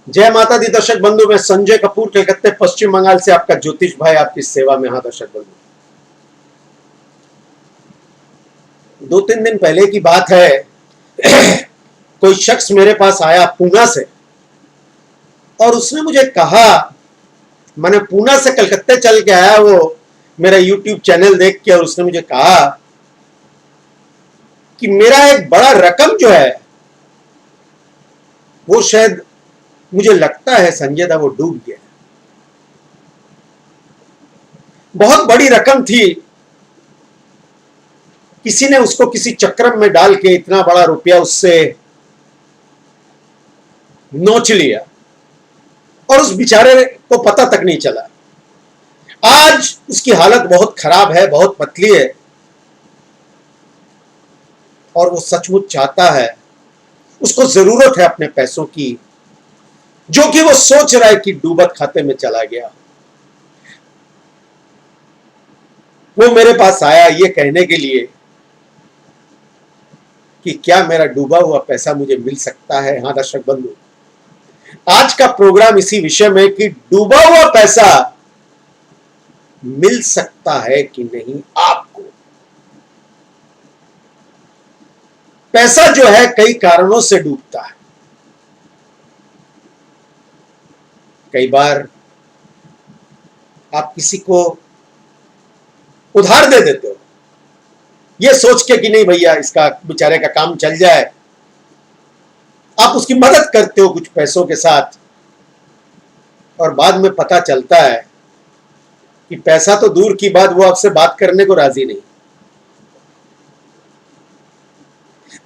जय माता दी दर्शक बंधु। मैं संजय कपूर कलकत्ते पश्चिम बंगाल से आपका ज्योतिष भाई आपकी सेवा में। हाँ दर्शक बंधु, 2-3 दिन पहले की बात है। कोई शख्स मेरे पास आया पूना से और उसने मुझे कहा, मैंने पूना से कलकत्ते चल के आया, वो मेरा यूट्यूब चैनल देख के, और उसने मुझे कहा कि मेरा एक बड़ा रकम जो है वो शायद, मुझे लगता है संजय दा, वो डूब गया। बहुत बड़ी रकम थी, किसी ने उसको किसी चक्र में डाल के इतना बड़ा रुपया उससे नोच लिया और उस बेचारे को पता तक नहीं चला। आज उसकी हालत बहुत खराब है, बहुत पतली है, और वो सचमुच चाहता है, उसको जरूरत है अपने पैसों की, जो कि वो सोच रहा है कि डूबत खाते में चला गया। वो मेरे पास आया ये कहने के लिए कि क्या मेरा डूबा हुआ पैसा मुझे मिल सकता है। हाँ दर्शक बंधु, आज का प्रोग्राम इसी विषय में कि डूबा हुआ पैसा मिल सकता है कि नहीं आपको। पैसा जो है कई कारणों से डूबता है। कई बार आप किसी को उधार दे देते हो, ये सोच के कि नहीं भैया इसका बेचारे का काम चल जाए। आप उसकी मदद करते हो कुछ पैसों के साथ, और बाद में पता चलता है कि पैसा तो दूर की बात, वो आपसे बात करने को राजी नहीं।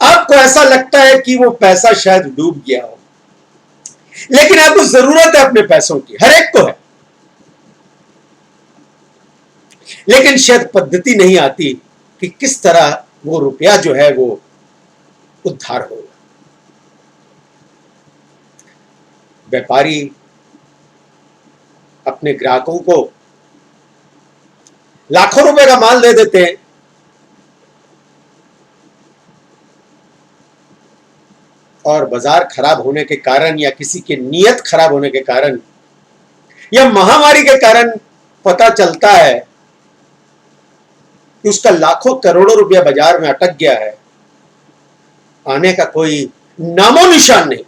आपको ऐसा लगता है कि वो पैसा शायद डूब गया हो, लेकिन आपको जरूरत है अपने पैसों की, हर एक को है, लेकिन शायद पद्धति नहीं आती कि किस तरह वो रुपया जो है वो उद्धार होगा। व्यापारी अपने ग्राहकों को लाखों रुपए का माल दे देते हैं, और बाजार खराब होने के कारण, या किसी की नीयत खराब होने के कारण, या महामारी के कारण पता चलता है कि उसका लाखों करोड़ों रुपया बाजार में अटक गया है, आने का कोई नामो निशान नहीं।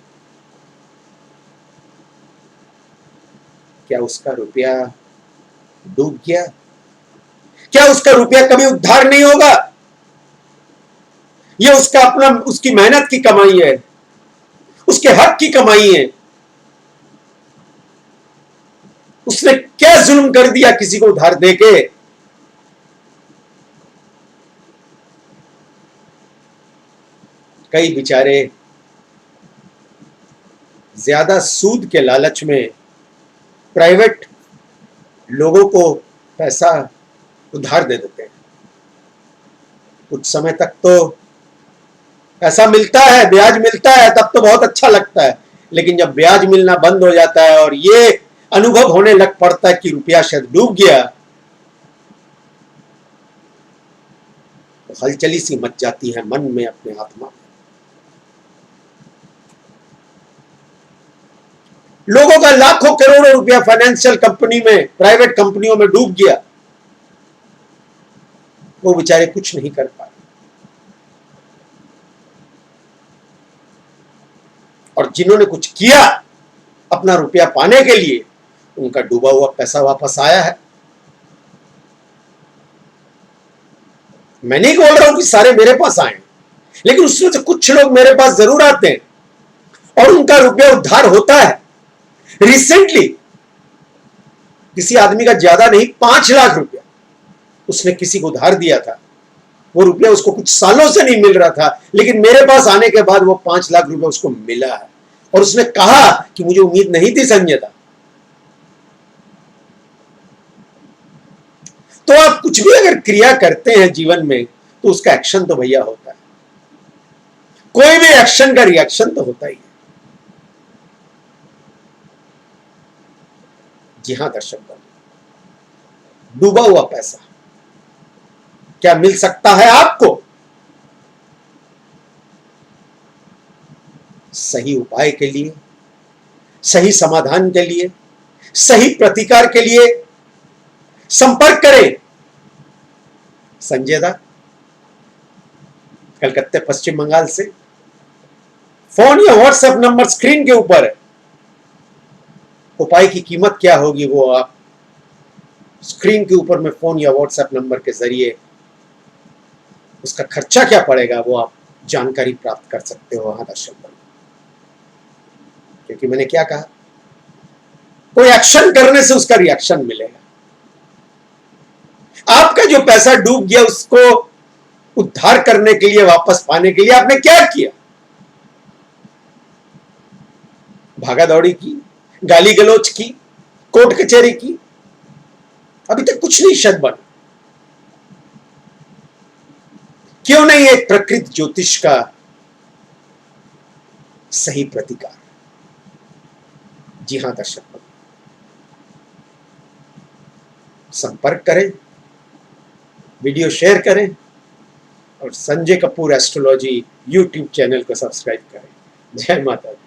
क्या उसका रुपया डूब गया? क्या उसका रुपया कभी उद्धार नहीं होगा? यह उसका अपना, उसकी मेहनत की कमाई है, उसके हक की कमाई है। उसने क्या जुल्म कर दिया किसी को उधार देके? कई बेचारे ज्यादा सूद के लालच में प्राइवेट लोगों को पैसा उधार दे देते हैं। कुछ समय तक तो पैसा मिलता है, ब्याज मिलता है, तब तो बहुत अच्छा लगता है, लेकिन जब ब्याज मिलना बंद हो जाता है और ये अनुभव होने लग पड़ता है कि रुपया शायद डूब गया, तो हलचली सी मच जाती है मन में, अपने आत्मा। लोगों का लाखों करोड़ों रुपया फाइनेंशियल कंपनी में, प्राइवेट कंपनियों में डूब गया, वो बेचारे कुछ नहीं कर पाए। और जिन्होंने कुछ किया अपना रुपया पाने के लिए, उनका डूबा हुआ पैसा वापस आया है। मैं नहीं बोल रहा हूं कि सारे मेरे पास आए, लेकिन उसमें से कुछ लोग मेरे पास जरूर आते हैं और उनका रुपया उद्धार होता है। रिसेंटली किसी आदमी का ज्यादा नहीं, 5 लाख रुपया उसने किसी को उधार दिया था। वो रुपया उसको कुछ सालों से नहीं मिल रहा था, लेकिन मेरे पास आने के बाद वो 5 लाख रुपया उसको मिला है। और उसने कहा कि मुझे उम्मीद नहीं थी संजय दा। तो आप कुछ भी अगर क्रिया करते हैं जीवन में, तो उसका एक्शन तो भैया होता है। कोई भी एक्शन का रिएक्शन तो होता ही है। जी हां दर्शक बंधु, डूबा हुआ पैसा क्या मिल सकता है आपको? सही उपाय के लिए सही समाधान के लिए, सही प्रतिकार के लिए संपर्क करें संजय दा, कलकत्ते पश्चिम बंगाल से। फोन या व्हाट्सएप नंबर स्क्रीन के ऊपर है। उपाय की कीमत क्या होगी वो आप स्क्रीन के ऊपर में फोन या व्हाट्सएप नंबर के जरिए, उसका खर्चा क्या पड़ेगा वो आप जानकारी प्राप्त कर सकते हो वहां दर्शक बंधु। क्योंकि मैंने क्या कहा, कोई एक्शन करने से उसका रिएक्शन मिलेगा। आपका जो पैसा डूब गया उसको उद्धार करने के लिए, वापस पाने के लिए आपने क्या किया? भागा दौड़ी की, गाली गलौज की, कोर्ट कचहरी की, अभी तक कुछ नहीं शत बना। क्यों नहीं एक प्रकृति ज्योतिष का सही प्रतिकार? जी हां दर्शक, संपर्क करें, वीडियो शेयर करें और Sanjay Kapoor astrology YouTube channel को सब्सक्राइब करें। जय माता दी।